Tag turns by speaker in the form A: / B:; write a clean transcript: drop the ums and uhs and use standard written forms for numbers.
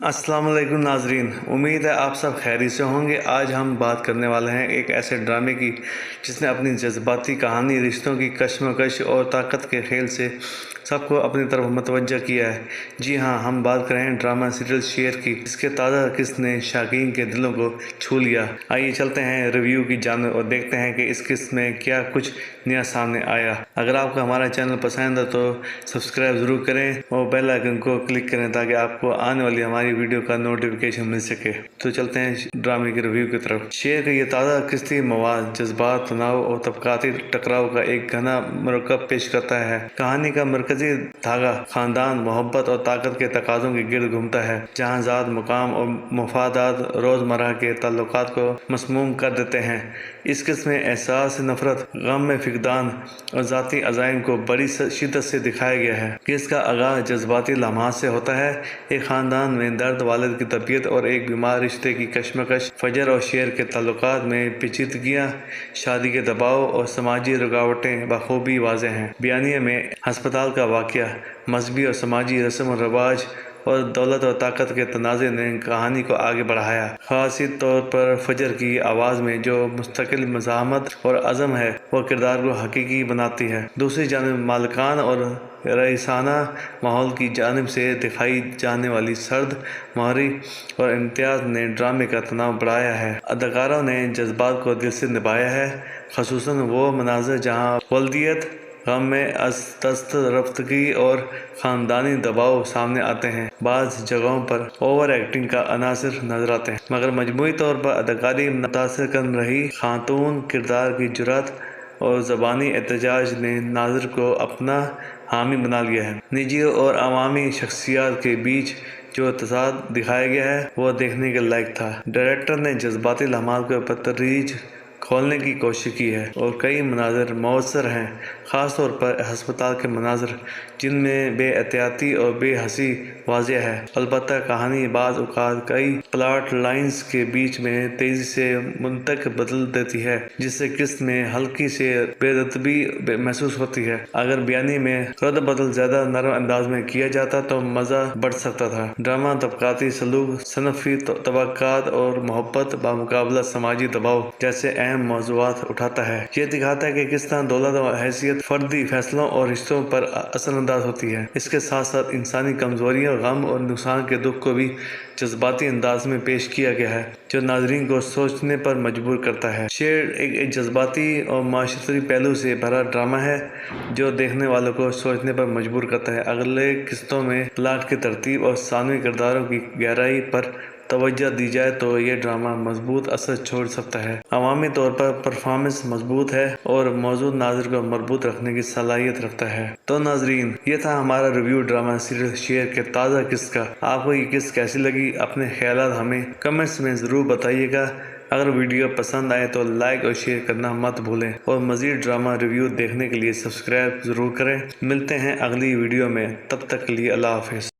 A: अस्सलाम वालेकुम नाजरीन, उम्मीद है आप सब खैरी से होंगे। आज हम बात करने वाले हैं एक ऐसे ड्रामे की जिसने अपनी जज्बाती कहानी, रिश्तों की कशमकश और ताकत के खेल से सबको अपनी तरफ मतवज्जा किया है। जी हाँ, हम बात कर रहे हैं ड्रामा सीरियल शेर की, जिसके ताज़ा किस्त ने शाकीन के दिलों को छू लिया। आइए चलते हैं रिव्यू की जानिब और देखते हैं कि इस किस्त में क्या कुछ नया सामने आया। अगर आपको हमारा चैनल पसंद है तो सब्सक्राइब ज़रूर करें और बेल आइकन को क्लिक करें ताकि आपको आने वाली हमारी वीडियो का नोटिफिकेशन मिल सके। तो चलते हैं ड्रामे के रिव्यू की तरफ। शेर का ये ताज़ा किस्ती मवाद, जज्बात, तनाव और तबकाती टकराव का एक घना मरकब पेश करता है। कहानी का मरकजी धागा खानदान, मोहब्बत और ताकत के तकाज़ों के गिर्द घूमता है, जहाँ ज़ात, मुकाम और मफादात रोज़मर्रा के ताल्लुकात को मसमूम कर देते हैं। इस किस्म में एहसास नफरत, गम में फिकदान और ज़ाती अज़ाइम को बड़ी शिद्दत से दिखाया गया है। किस का आगाज़ जज्बाती लम्हात से होता है। एक ख़ानदान में दर्द, वालिद की तबीयत और एक बीमार रिश्ते की कशमकश, फजर और शेर के ताल्लुकात में पेचीदगियाँ, शादी के दबाव और समाजी रुकावटें बखूबी वाज़ेह हैं। बयानिया में हस्पताल का वाक़या, मजहबी और समाजी रस्म व रवाज और दौलत और ताकत के तनाज़े ने कहानी को आगे बढ़ाया। ख़ासी तौर पर फजर की आवाज़ में जो मुस्तकिल मज़ाहमत और अज़म है, वह किरदार को हकीकी बनाती है। दूसरी जानिब मालिकान और रईसाना माहौल की जानिब से दिखाई जाने वाली सर्द माहरी और इम्तियाज़ ने ड्रामे का तनाव बढ़ाया है। अदाकारों ने जज्बात को दिल से निभाया है, ख़ुसूसन वो मनाज़र जहाँ वल्दियत, गम में दस्त रफ्तगी और ख़ानदानी दबाव सामने आते हैं। बाज़ जगहों पर ओवर एक्टिंग का अनासर नजर आते हैं, मगर मजमूई तौर पर अदाकारी मुतासिर कर रही खातून किरदार की जुर्रत और ज़बानी एहतजाज ने नाज़र को अपना हामी बना लिया है। निजी और अवामी शख्सियात के बीच जो तज़ाद दिखाया गया है वो देखने के लायक था। डायरेक्टर ने जज्बाती लम्हात को बतदरीज खोलने की कोशिश की है और कई मनाज़र मौसर हैं, ख़ास तौर पर हस्पताल के मनाज़र जिनमें बेएहतियाती और बेहसी वाज़ेह है। अलबत्ता कहानी बाज़ औक़ात कई प्लॉट लाइन्स के बीच में तेज़ी से मुंतक बदल देती है, जिससे किस्त में हल्की से बेरतबी महसूस होती है। अगर बयानी में रद्द बदल ज़्यादा नरम अंदाज में किया जाता तो मज़ा बढ़ सकता था। ड्रामा तबकाती सलूक, सनफ़ी तबक्कात और मोहब्बत बामुकाबला समाजी दबाव जैसे अहम मौज़ूआत उठाता है। ये दिखाता है कि किस तरह दौलत और हैसियत फर्दी फैसलों और रिश्तों पर असरअंदाज होती है। इसके साथ साथ इंसानी कमज़ोरियों, गम और नुकसान के दुख को भी जज्बाती अंदाज में पेश किया गया है, जो नाज़रीन को सोचने पर मजबूर करता है। शेर एक जज्बाती और माशरती पहलू से भरा ड्रामा है जो देखने वालों को सोचने पर मजबूर करता है। अगले किस्तों में प्लाट की तरतीब और सानवी किरदारों की गहराई पर तवज्जो दी जाए तो ये ड्रामा मजबूत असर छोड़ सकता है। अवामी तौर पर परफॉर्मेंस मजबूत है और मौजूद नाज़र को मरबूत रखने की सलाहियत रखता है। तो नाजरीन, ये था हमारा रिव्यू ड्रामा सीरियल शेर के ताज़ा किस्त का। आपको ये किस्त कैसी लगी? अपने ख्यालात हमें कमेंट्स में ज़रूर बताइएगा। अगर वीडियो पसंद आए तो लाइक और शेयर करना मत भूलें और मज़ीद ड्रामा रिव्यू देखने के लिए सब्सक्राइब ज़रूर करें। मिलते हैं अगली वीडियो में, तब तक के लिए अल्लाह हाफ़िज़।